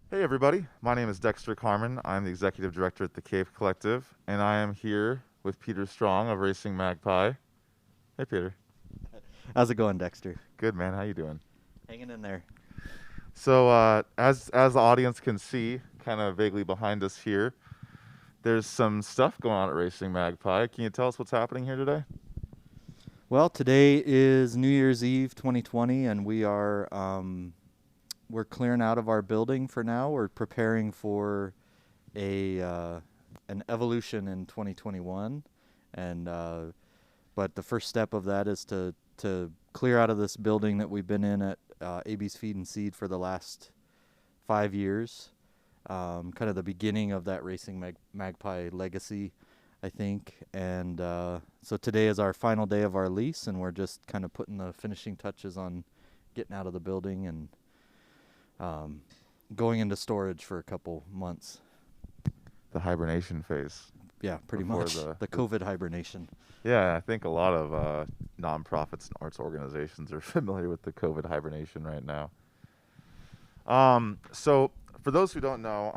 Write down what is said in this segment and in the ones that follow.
Hey everybody, my name is Dexter Carmen. I'm the executive director at the Cave Collective, and I am here with Peter Strong of Racing Magpie. Hey Peter. How's it going, Dexter? Good man, how you doing? Hanging in there. So, as the audience can see, kind of vaguely behind us here, there's some stuff going on at Racing Magpie. Can you tell us what's happening here today? Well, today is New Year's Eve 2020, and we're clearing out of our building for now. We're preparing for a an evolution in 2021, and but the first step of that is to clear out of this building that we've been in at AB's Feed and Seed for the last 5 years. Kind of the beginning of that Magpie legacy, I think. And so today is our final day of our lease, and we're just kind of putting the finishing touches on getting out of the building and um, going into storage for a couple months. The hibernation phase Yeah, pretty before much the, the the COVID hibernation. yeah, I think a lot of nonprofits and arts organizations are familiar with the COVID hibernation right now. So for those who don't know,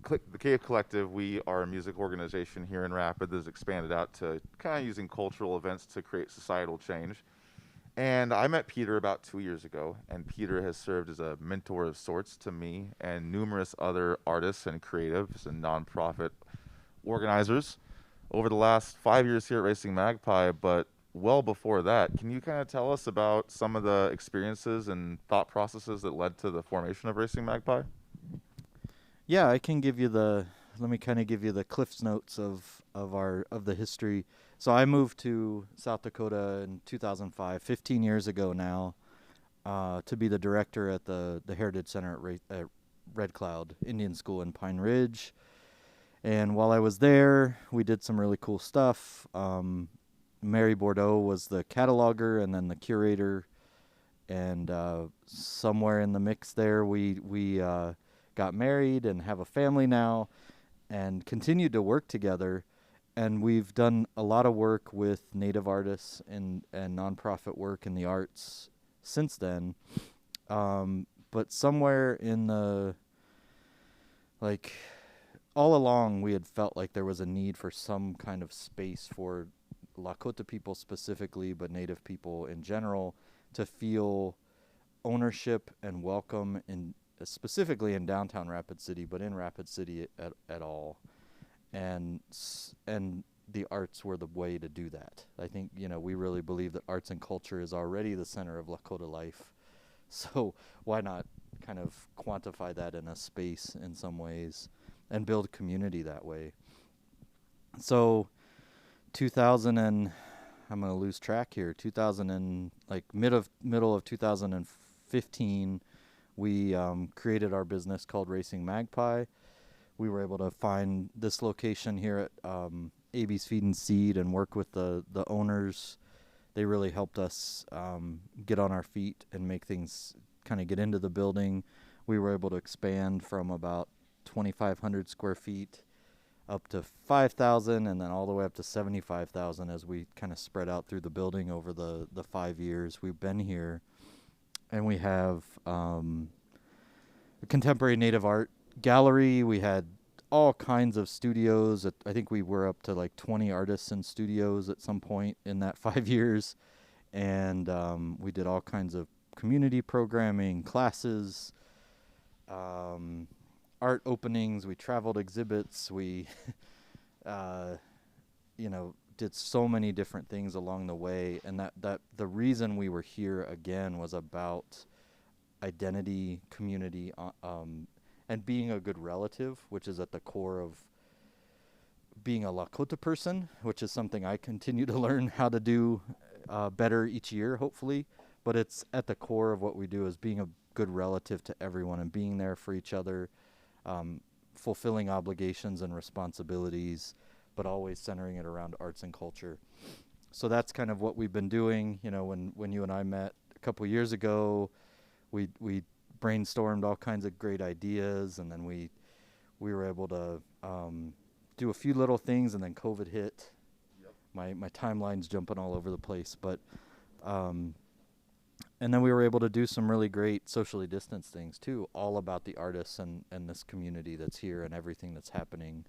the Cave Collective, we are a music organization here in Rapid that has expanded out to kind of using cultural events to create societal change. And I met Peter about 2 years ago, and Peter has served as a mentor of sorts to me and numerous other artists and creatives and nonprofit organizers over the last 5 years here at Racing Magpie, but well before that. Can you kind of tell us about some of the experiences and thought processes that led to the formation of Racing Magpie? Yeah, I can give you the. Let me kind of give you the Cliff's notes of the history. So I moved to South Dakota in 2005, 15 years ago now, to be the director at the Heritage Center at Red Cloud Indian School in Pine Ridge. And while I was there, we did some really cool stuff. Mary Bordeaux was the cataloger and then the curator, and somewhere in the mix there, we got married and have a family now, and continued to work together. And we've done a lot of work with Native artists and nonprofit work in the arts since then. But somewhere in the like all along, we had felt like there was a need for some kind of space for Lakota people specifically, but Native people in general, to feel ownership and welcome in specifically in downtown Rapid City, but in Rapid City at all. And the arts were the way to do that. I think we really believe that arts and culture is already the center of Lakota life. So why not kind of quantify that in a space in some ways and build community that way? So 2000 and I'm going to lose track here. 2000 and like middle of 2015, we created our business called Racing Magpie. We were able to find this location here at AB's Feed and Seed and work with the owners. They really helped us get on our feet and make things kind of get into the building. We were able to expand from about 2,500 square feet up to 5,000 and then all the way up to 75,000 as we kind of spread out through the building over the 5 years we've been here. And we have a contemporary native art gallery. We had all kinds of studios. I think we were up to like 20 artists and studios at some point in that 5 years. And we did all kinds of community programming, classes, um, art openings. We traveled exhibits. We, uh, did so many different things along the way. And that the reason we were here again was about identity, community, and being a good relative, which is at the core of being a Lakota person, which is something I continue to learn how to do better each year, hopefully. But it's at the core of what we do is being a good relative to everyone and being there for each other, um, fulfilling obligations and responsibilities, but always centering it around arts and culture. So that's kind of what we've been doing. When you and I met a couple years ago, we brainstormed all kinds of great ideas, and then we were able to do a few little things, and then COVID hit. Yep. My timeline's jumping all over the place, but um, And then we were able to do some really great socially distanced things too, all about the artists and this community that's here and everything that's happening,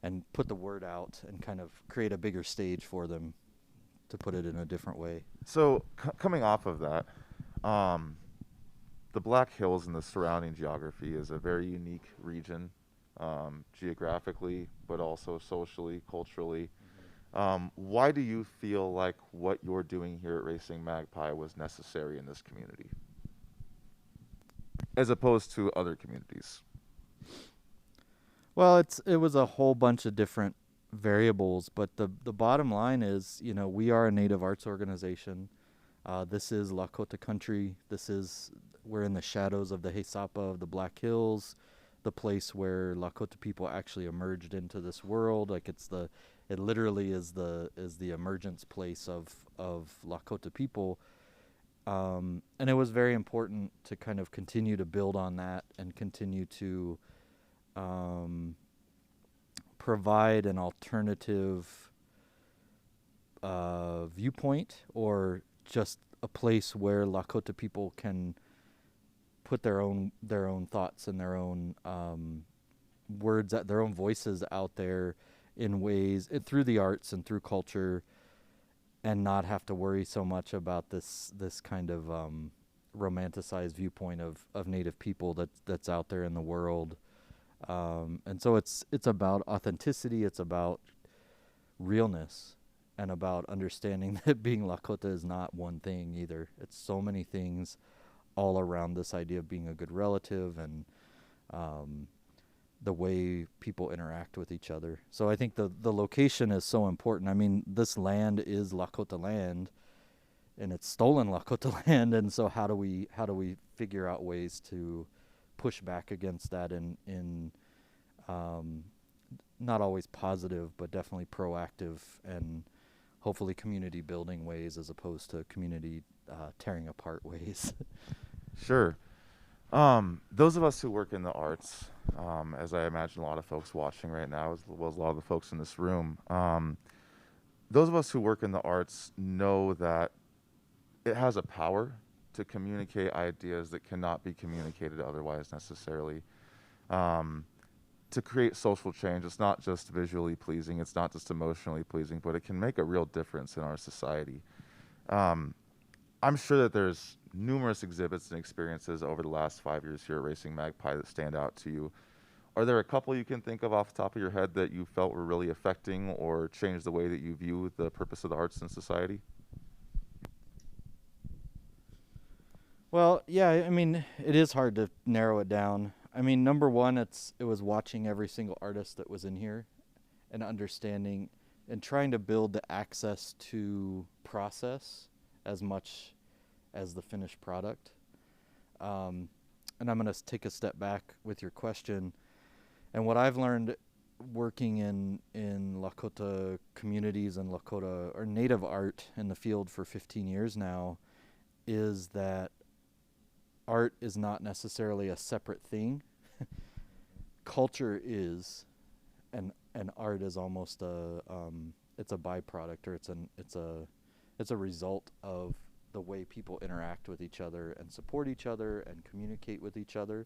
and put the word out and kind of create a bigger stage for them, to put it in a different way. So coming off of that, um, the Black Hills and the surrounding geography is a very unique region, geographically, but also socially, culturally. Why do you feel like what you're doing here at Racing Magpie was necessary in this community, as opposed to other communities? Well, it was a whole bunch of different variables, but the bottom line is, we are a native arts organization. This is Lakota country. We're in the shadows of the Hesapa of the Black Hills, the place where Lakota people actually emerged into this world. Like it literally is the emergence place of Lakota people. And it was very important to kind of continue to build on that and continue to um, provide an alternative viewpoint, or just a place where Lakota people can put their own thoughts and their own words, their own voices out there in ways, through the arts and through culture, and not have to worry so much about this kind of romanticized viewpoint of Native people that's out there in the world. And so it's about authenticity. It's about realness, and about understanding that being Lakota is not one thing either. It's so many things all around this idea of being a good relative, and the way people interact with each other. So I think the location is so important. I mean, this land is Lakota land, and it's stolen Lakota land. And so how do we figure out ways to push back against that in not always positive, but definitely proactive and hopefully community building ways, as opposed to community tearing apart ways. Sure. Those of us who work in the arts, as I imagine a lot of folks watching right now, as well as a lot of the folks in this room, those of us who work in the arts know that it has a power to communicate ideas that cannot be communicated otherwise necessarily. Um, to create social change, it's not just visually pleasing, it's not just emotionally pleasing, but it can make a real difference in our society. Um, I'm sure that there's numerous exhibits and experiences over the last 5 years here at Racing Magpie that stand out to you. Are there a couple you can think of off the top of your head that you felt were really affecting or changed the way that you view the purpose of the arts in society? Well, yeah, I mean, it is hard to narrow it down. I mean, number one, it was watching every single artist that was in here, and understanding and trying to build the access to process as much as the finished product. Um, and I'm going to take a step back with your question. And what I've learned working in Lakota communities and Lakota or Native art in the field for 15 years now is that art is not necessarily a separate thing. Culture is, and art is almost it's a byproduct, or it's a result of the way people interact with each other and support each other and communicate with each other.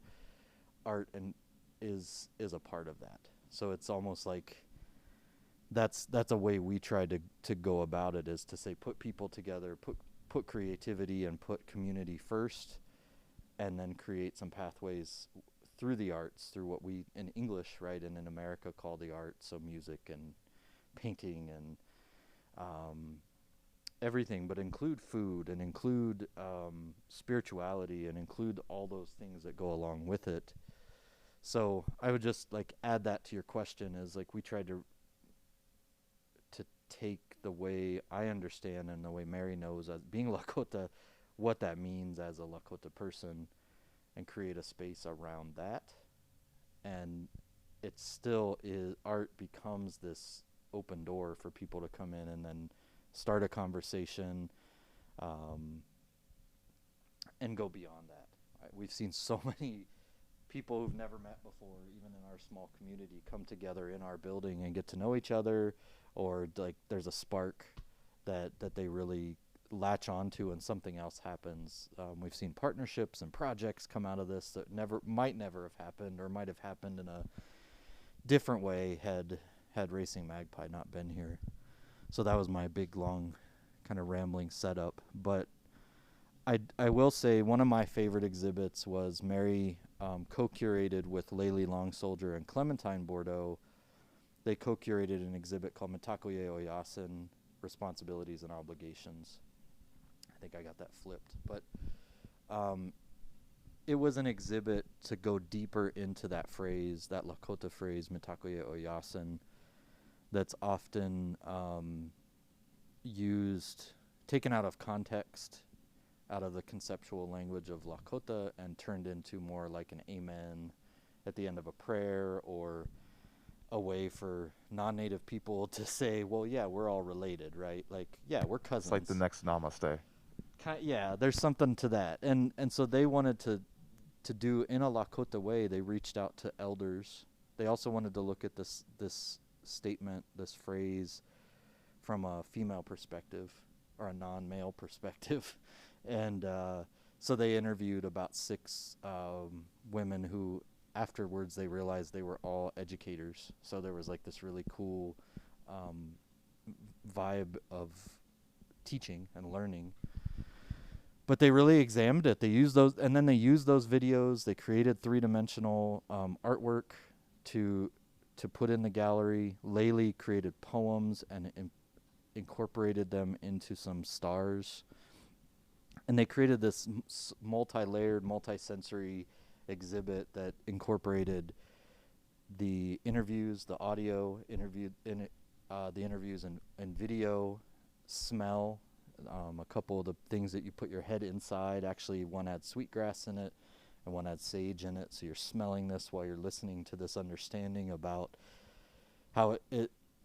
Art and is a part of that. So it's almost like that's a way we try to go about it, is to say put people together, put creativity and put community first, and then create some pathways through the arts, through what we in English, right, and in America call the arts, so music and painting and everything, but include food and include spirituality and include all those things that go along with it. So I would just like add that to your question, is like we tried to take the way I understand and the way Mary knows as being Lakota, what that means as a Lakota person, and create a space around that. And it still is, art becomes this open door for people to come in and then start a conversation, and go beyond that. Right? We've seen so many people who've never met before, even in our small community, come together in our building and get to know each other, or like there's a spark that they really latch onto and something else happens. We've seen partnerships and projects come out of this that might never have happened, or might have happened in a different way had Racing Magpie not been here. So that was my big, long, kind of rambling setup. But I will say one of my favorite exhibits was Mary co-curated with Layli Long Soldier and Clementine Bordeaux. They co-curated an exhibit called Mitakoye Oyasin, Responsibilities and Obligations. I think I got that flipped. But it was an exhibit to go deeper into that phrase, that Lakota phrase, Mitakoye Oyasin, that's often used, taken out of context, out of the conceptual language of Lakota, and turned into more like an amen at the end of a prayer, or a way for non-native people to say, well, yeah, we're all related, right? Like, yeah, we're cousins. It's like the next namaste. Yeah, there's something to that. And so they wanted to do in a Lakota way. They reached out to elders. They also wanted to look at this statement, this phrase, from a female perspective, or a non-male perspective. And so they interviewed about 6 women who afterwards they realized they were all educators. So there was like this really cool vibe of teaching and learning. But they really examined it. They used those, and then they used those videos. They created 3-dimensional artwork to put in the gallery. Layli created poems and incorporated them into some stars. And they created this multi-layered, multi-sensory exhibit that incorporated the interviews, the audio, the interviews and video, smell. A couple of the things that you put your head inside. Actually, one had sweetgrass in it and one had sage in it. So you're smelling this while you're listening to this understanding about how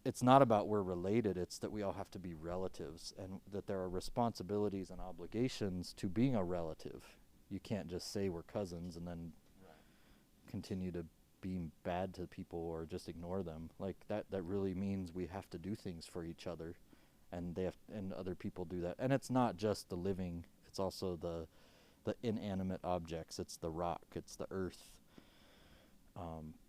it's not about we're related. It's that we all have to be relatives, and that there are responsibilities and obligations to being a relative. You can't just say we're cousins and then continue to be bad to people or just ignore them. Like that really means we have to do things for each other. And and other people do that. And it's not just the living, it's also the inanimate objects. It's the rock, it's the earth,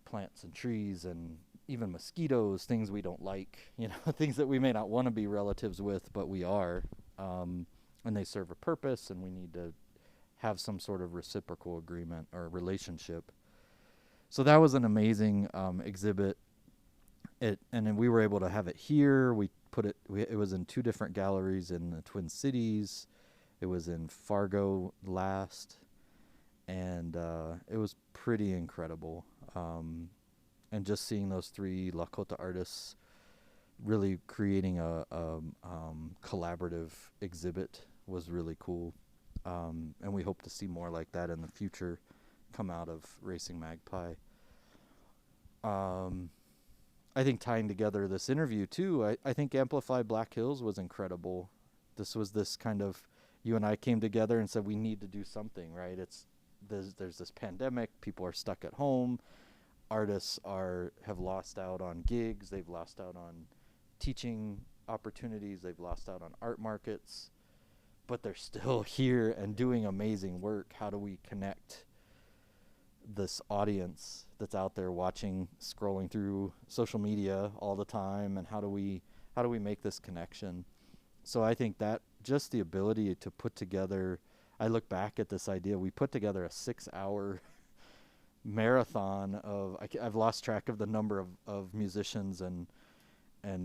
plants and trees, and even mosquitoes, things we don't like, things that we may not want to be relatives with, but we are. And they serve a purpose, and we need to have some sort of reciprocal agreement or relationship. So that was an amazing exhibit. And then we were able to have it here. It was in 2 different galleries in the Twin Cities. It was in Fargo last, and it was pretty incredible. And just seeing those 3 Lakota artists really creating a collaborative exhibit was really cool. And we hope to see more like that in the future come out of Racing Magpie. I think tying together this interview too, I think Amplify Black Hills was incredible. This was this kind of, you and I came together and said we need to do something, right? There's this pandemic, people are stuck at home, artists have lost out on gigs, they've lost out on teaching opportunities, they've lost out on art markets, but they're still here and doing amazing work. How do we connect this audience that's out there watching, scrolling through social media all the time, and how do we make this connection? So I think that just the ability to put together, I look back at this idea, we put together a 6-hour marathon of, I've lost track of the number of musicians and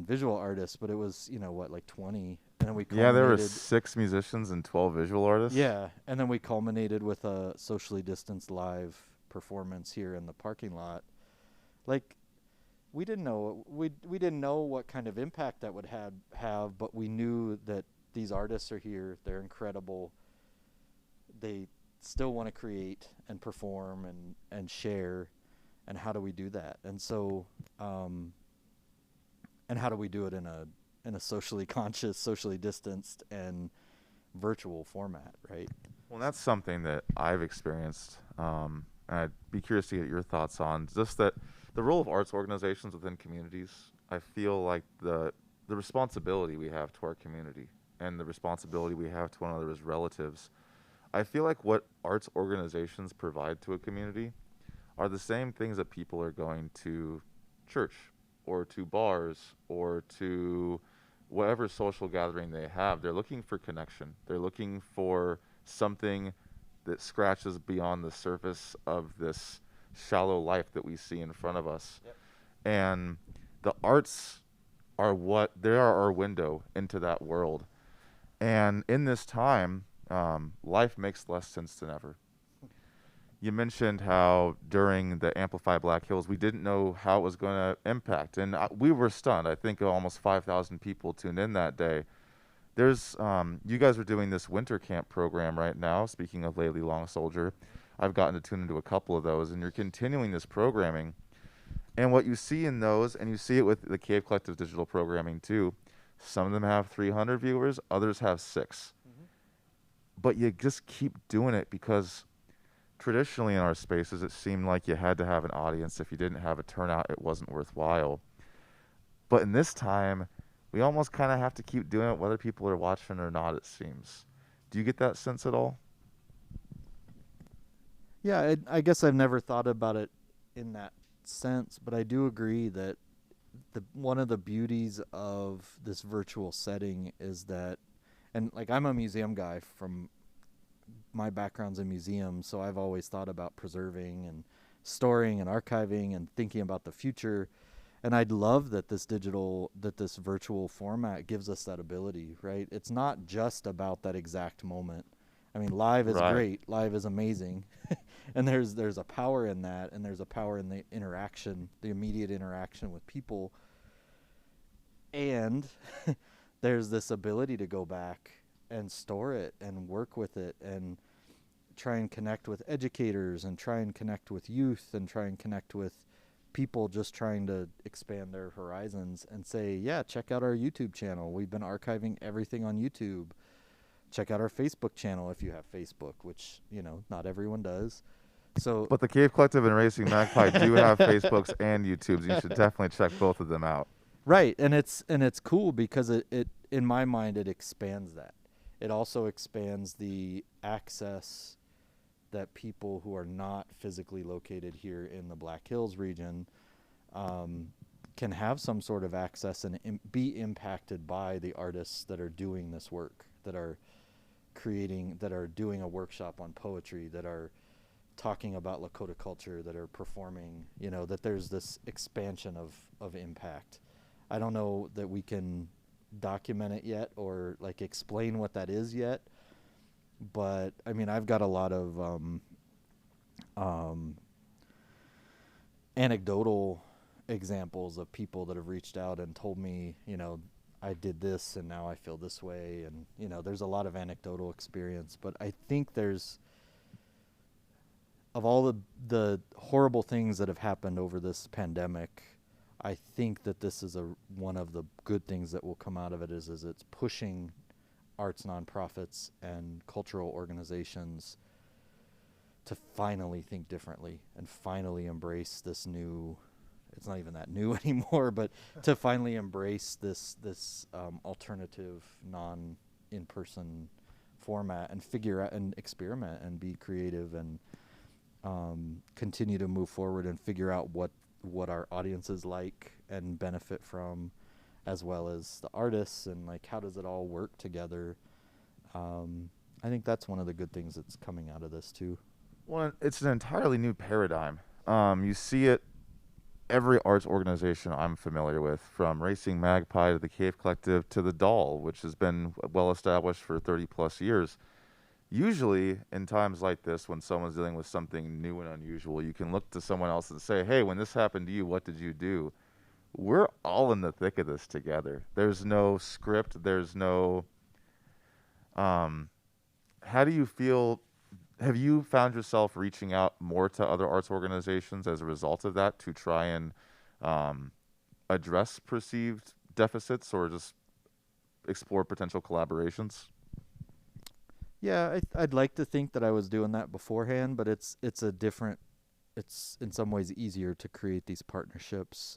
visual artists, but it was, like 20. And then we Yeah, there were 6 musicians and 12 visual artists. Yeah, and then we culminated with a socially distanced live performance here in the parking lot. Like, we didn't know what kind of impact that would have, but we knew that these artists are here, they're incredible, they still want to create and perform and share, and how do we do that? And so and how do we do it in a socially conscious, socially distanced, and virtual format, right? Well, that's something that I've experienced. I'd be curious to get your thoughts on just that the role of arts organizations within communities. I feel like the responsibility we have to our community and the responsibility we have to one another as relatives. I feel like what arts organizations provide to a community are the same things that people are going to church or to bars or to whatever social gathering they have. They're looking for connection. They're looking for something that scratches beyond the surface of this shallow life that we see in front of us. Yep. And the arts are what they are our window into that world. And in this time, life makes less sense than ever. You mentioned how during the Amplify Black Hills, we didn't know how it was going to impact, and we were stunned. I think almost 5,000 people tuned in that day. There's, you guys are doing this winter camp program right now. Speaking of Lately Long Soldier, I've gotten to tune into a couple of those, and you're continuing this programming. And what you see in those, and you see it with the Cave Collective digital programming too, some of them have 300 viewers, others have 6. Mm-hmm. But you just keep doing it because traditionally in our spaces, it seemed like you had to have an audience. If you didn't have a turnout, it wasn't worthwhile. But in this time, we almost kind of have to keep doing it whether people are watching or not, it seems. Do you get that sense at all? Yeah, I guess I've never thought about it in that sense, but I do agree that one of the beauties of this virtual setting is that, and like I'm a museum guy from my background's in museums, so I've always thought about preserving and storing and archiving and thinking about the future. And I'd love that this virtual format gives us that ability, right? It's not just about that exact moment. I mean, live is Right. great, live is amazing, and there's a power in that, and there's a power in the interaction, the immediate interaction with people, and there's this ability to go back and store it and work with it and try and connect with educators and try and connect with youth and try and connect with people just trying to expand their horizons and say, yeah, check out our YouTube channel. We've been archiving everything on YouTube. Check out our Facebook channel if you have Facebook, which, not everyone does. So But the Cave Collective and Racing Magpie do have Facebooks and YouTubes. You should definitely check both of them out. right, and it's cool because it in my mind it expands that. It also expands the access that people who are not physically located here in the Black Hills region can have some sort of access and be impacted by the artists that are doing this work, that are creating, that are doing a workshop on poetry, that are talking about Lakota culture, that are performing, that there's this expansion of impact. I don't know that we can document it yet or like explain what that is yet, but I mean, I've got a lot of anecdotal examples of people that have reached out and told me, I did this and now I feel this way, and there's a lot of anecdotal experience, but I think there's, of all the horrible things that have happened over this pandemic, I think that this is one of the good things that will come out of it is it's pushing arts nonprofits and cultural organizations to finally think differently and finally embrace this new, it's not even that new anymore, but to finally embrace this alternative non-in-person format and figure out and experiment and be creative and continue to move forward and figure out what our audiences like and benefit from, as well as the artists, and like how does it all work together. I think that's one of the good things that's coming out of this too. Well, it's an entirely new paradigm. You see it every arts organization I'm familiar with, from Racing Magpie to the Cave Collective to the Doll, which has been well established for 30 plus years. Usually, in times like this, when someone's dealing with something new and unusual, you can look to someone else and say, hey, when this happened to you, what did you do? We're all in the thick of this together. There's no script. There's no. How do you feel? Have you found yourself reaching out more to other arts organizations as a result of that to try and address perceived deficits or just explore potential collaborations? Yeah, I'd like to think that I was doing that beforehand, but it's in some ways easier to create these partnerships.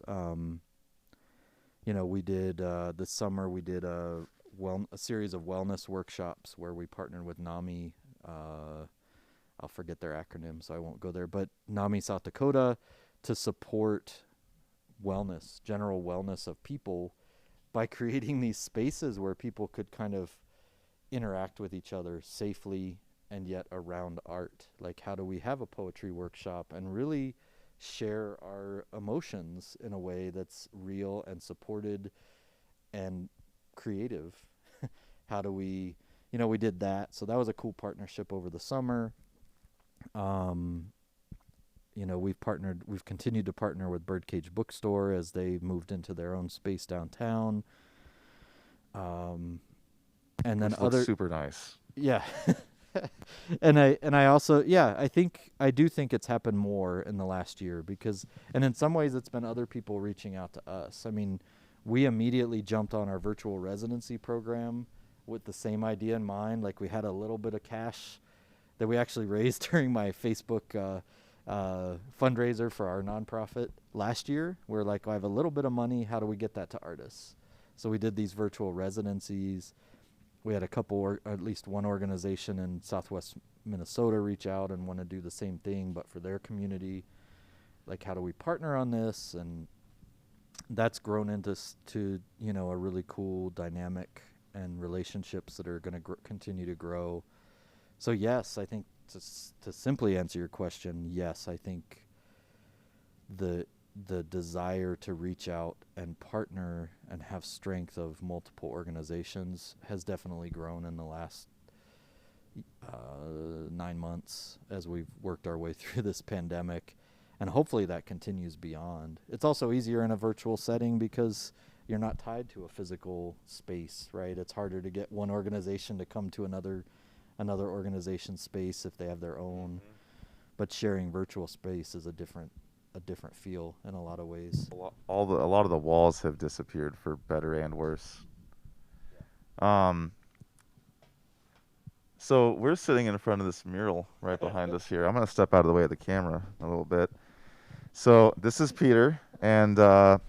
We did this summer we did a a series of wellness workshops where we partnered with NAMI. I'll forget their acronym, so I won't go there. But NAMI South Dakota to support wellness, general wellness of people by creating these spaces where people could kind of interact with each other safely and yet around art. Like, how do we have a poetry workshop and really share our emotions in a way that's real and supported and creative? How do we, we did that. So that was a cool partnership over the summer. We've continued to partner with Birdcage Bookstore as they moved into their own space downtown. And then Which looks super nice. Yeah. and I also, I do think it's happened more in the last year and in some ways it's been other people reaching out to us. I mean, we immediately jumped on our virtual residency program with the same idea in mind. Like, we had a little bit of cash that we actually raised during my Facebook fundraiser for our nonprofit last year. We're like, I have a little bit of money. How do we get that to artists? So we did these virtual residencies. We had a couple, or at least one organization in Southwest Minnesota reach out and want to do the same thing, but for their community. Like, how do we partner on this? And that's grown into a really cool dynamic and relationships that are going to continue to grow. So yes, I think to simply answer your question, yes, I think the desire to reach out and partner and have strength of multiple organizations has definitely grown in the last 9 months as we've worked our way through this pandemic, and hopefully that continues beyond. It's also easier in a virtual setting because you're not tied to a physical space, right? It's harder to get one organization to come to another organization's space if they have their own. But sharing virtual space is a different feel in a lot of ways. A lot of the walls have disappeared for better and worse. So we're sitting in front of this mural right behind us here. I'm going to step out of the way of the camera a little bit. So this is Peter, and our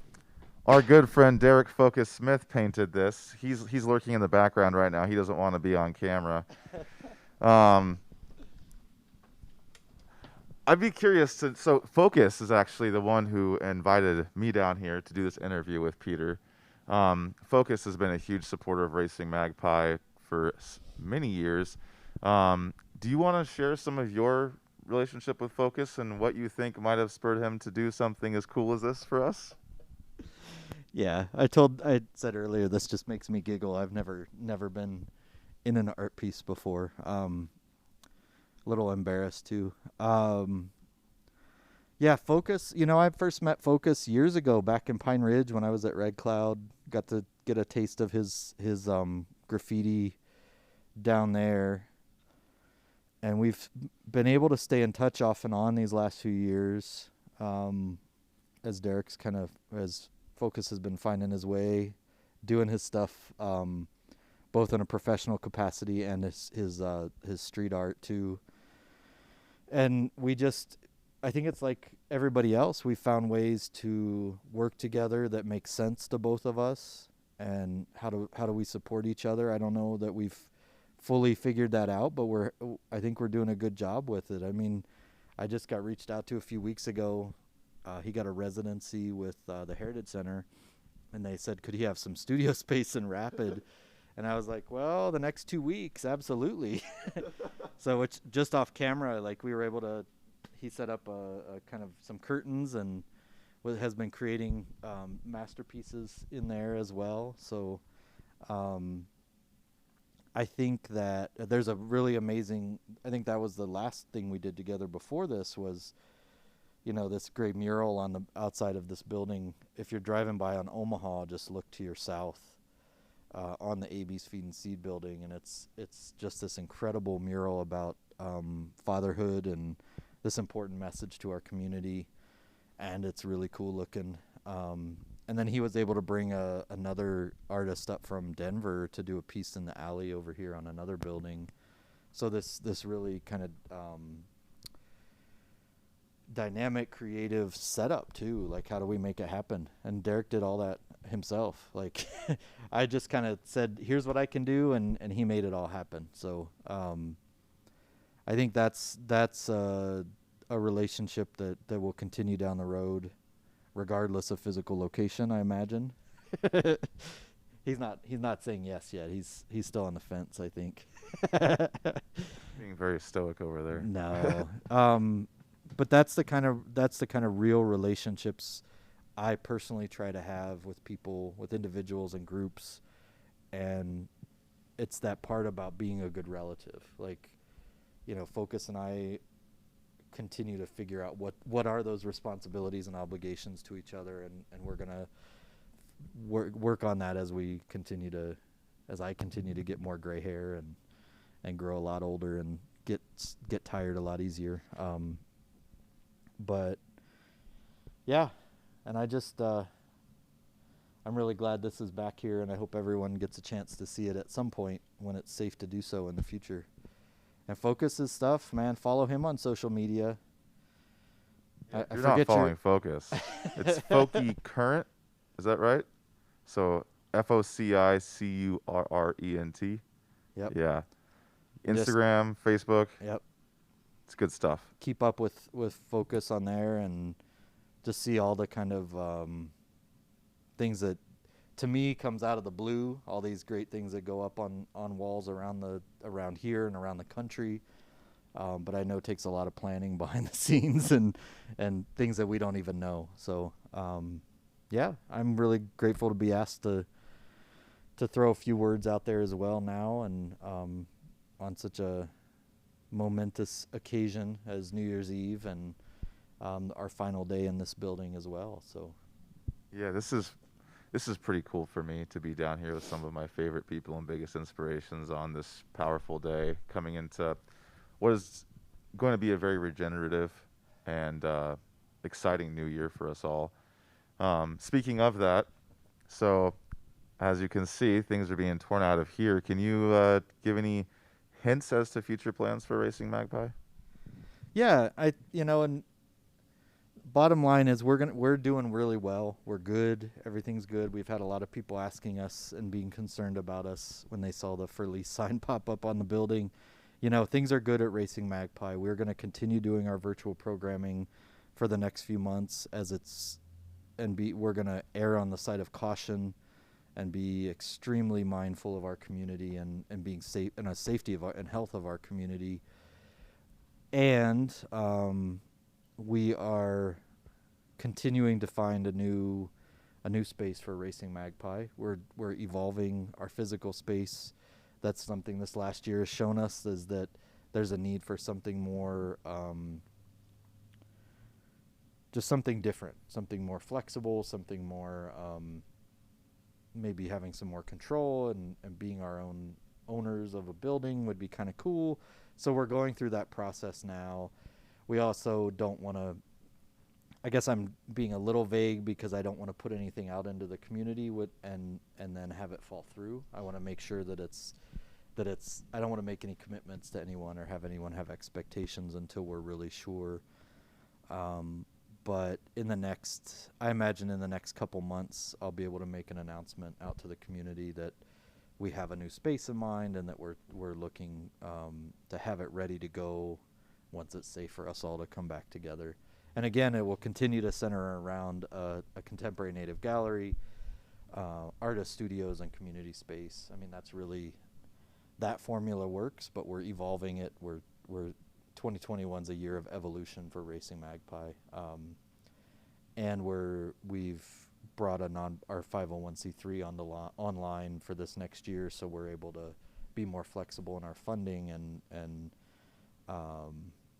good friend Derek Focus Smith painted this. He's lurking in the background right now. He doesn't want to be on camera. I'd be curious so Focus is actually the one who invited me down here to do this interview with Peter. Focus has been a huge supporter of Racing Magpie for many years. Do you want to share some of your relationship with Focus and what you think might have spurred him to do something as cool as this for us? Yeah, I said earlier, this just makes me giggle. I've never been in an art piece before. Little embarrassed too. Yeah, Focus, I first met Focus years ago back in Pine Ridge when I was at Red Cloud. Got to get a taste of his graffiti down there. And we've been able to stay in touch off and on these last few years. As Derek's as Focus has been finding his way, doing his stuff, both in a professional capacity and his street art too. And I think it's like everybody else. We found ways to work together that make sense to both of us. And how do we support each other? I don't know that we've fully figured that out, but I think we're doing a good job with it. I mean, I just got reached out to a few weeks ago. He got a residency with the Heritage Center, and they said, could he have some studio space in Rapid? And I was like, well, the next 2 weeks, absolutely. So it's just off camera, like we were able to, he set up a kind of some curtains and has been creating masterpieces in there as well. So I think that there's a really amazing, I think that was the last thing we did together before this was, this great mural on the outside of this building. If you're driving by on Omaha, just look to your south on the AB's Feed and Seed building, and it's just this incredible mural about fatherhood and this important message to our community, and it's really cool looking. And then he was able to bring another artist up from Denver to do a piece in the alley over here on another building. So this really kind of dynamic, creative setup too. Like, how do we make it happen? And Derek did all that himself. Like I just kind of said, here's what I can do, and he made it all happen. So I think that's a relationship that will continue down the road, regardless of physical location, I imagine. He's not saying yes yet. He's still on the fence, I think. Being very stoic over there. No. But that's the kind of real relationships I personally try to have with people, with individuals and groups, and it's that part about being a good relative. Like, Focus and I continue to figure out what are those responsibilities and obligations to each other, and we're gonna work on that as I continue to get more gray hair and grow a lot older and get tired a lot easier. But yeah, and I just I'm really glad this is back here, and I hope everyone gets a chance to see it at some point when it's safe to do so in the future. And Focus's stuff, man, follow him on social media. Yeah, you're not following Focus. It's Foci Current. Is that right? So FOCICURRENT. Yep. Yeah. Instagram, Facebook. Yep. It's good stuff. Keep up with Focus on there, and just see all the kind of things that to me comes out of the blue, all these great things that go up on walls around here and around the country. But I know it takes a lot of planning behind the scenes and things that we don't even know. So yeah, I'm really grateful to be asked to throw a few words out there as well now, and on such a momentous occasion as New Year's Eve and our final day in this building as well. So yeah, this is pretty cool for me to be down here with some of my favorite people and biggest inspirations on this powerful day, coming into what is going to be a very regenerative and exciting new year for us all. Speaking of that, so as you can see, things are being torn out of here. Can you give any hints as to future plans for Racing Magpie? Yeah, and bottom line is we're doing really well. We're good. Everything's good. We've had a lot of people asking us and being concerned about us when they saw the for lease sign pop up on the building. Things are good at Racing Magpie. We're going to continue doing our virtual programming for the next few months we're going to err on the side of caution and be extremely mindful of our community and being safe and the safety of and health of our community. And we are continuing to find a new space for Racing Magpie. We're evolving our physical space. That's something this last year has shown us, is that there's a need for something more, just something different, something more flexible, something more, maybe having some more control and being our own owners of a building would be kind of cool. So we're going through that process now. We also don't want to, I guess I'm being a little vague because I don't want to put anything out into the community and then have it fall through. I want to make sure that it's I don't want to make any commitments to anyone or have anyone have expectations until we're really sure. But I imagine in the next couple months, I'll be able to make an announcement out to the community that we have a new space in mind and that we're looking to have it ready to go once it's safe for us all to come back together. And again, it will continue to center around a contemporary native gallery, artist studios, and community space. I mean, that's really, that formula works, but we're evolving it. We're 2021's a year of evolution for Racing Magpie, and we've brought our 501c3 online for this next year, so we're able to be more flexible in our funding and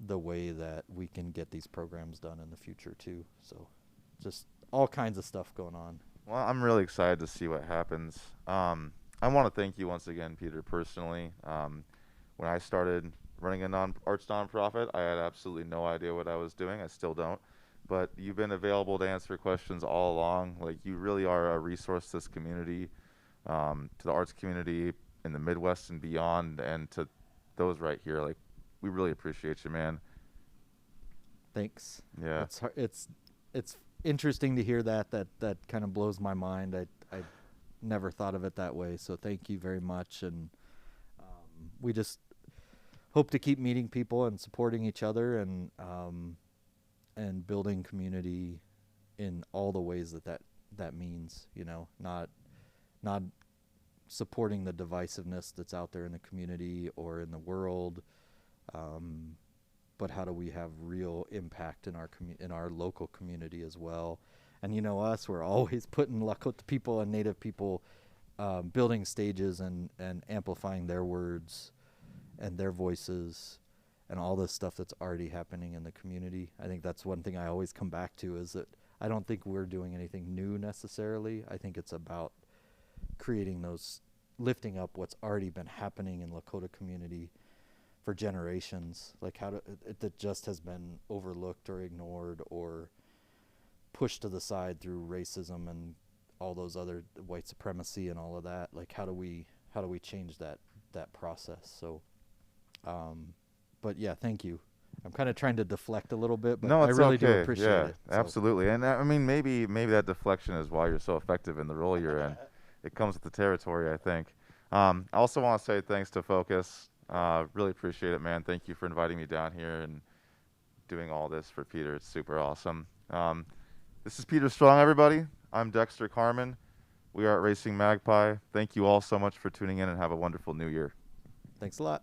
the way that we can get these programs done in the future too. So just all kinds of stuff going on. Well, I'm really excited to see what happens. I want to thank you once again, Peter, personally. When I started running a arts nonprofit, I had absolutely no idea what I was doing. I still don't. But you've been available to answer questions all along. Like, you really are a resource to this community, to the arts community in the Midwest and beyond, and to those right here. Like, we really appreciate you, man. Thanks. Yeah. It's interesting to hear that kind of blows my mind. I never thought of it that way. So thank you very much. And we just hope to keep meeting people and supporting each other, and building community in all the ways that means, not supporting the divisiveness that's out there in the community or in the world, but how do we have real impact in our local community as well. And us, we're always putting Lakota people and Native people, building stages and amplifying their words and their voices and all this stuff that's already happening in the community. I think that's one thing I always come back to, is that I don't think we're doing anything new necessarily. I think it's about lifting up what's already been happening in Lakota community for generations, like that just has been overlooked or ignored or pushed to the side through racism and all those other white supremacy and all of that. Like how do we change that process? So but yeah, thank you. I'm kind of trying to deflect a little bit, but No, I it's really do okay. appreciate Yeah, it. So. absolutely. And I mean, maybe that deflection is why you're so effective in the role you're in. It comes with the territory, I think. I also want to say thanks to Focus. Really appreciate it, man. Thank you for inviting me down here and doing all this for Peter. It's super awesome. This is Peter Strong, everybody. I'm Dexter Carmen. We are at Racing Magpie. Thank you all so much for tuning in, and have a wonderful new year. Thanks a lot.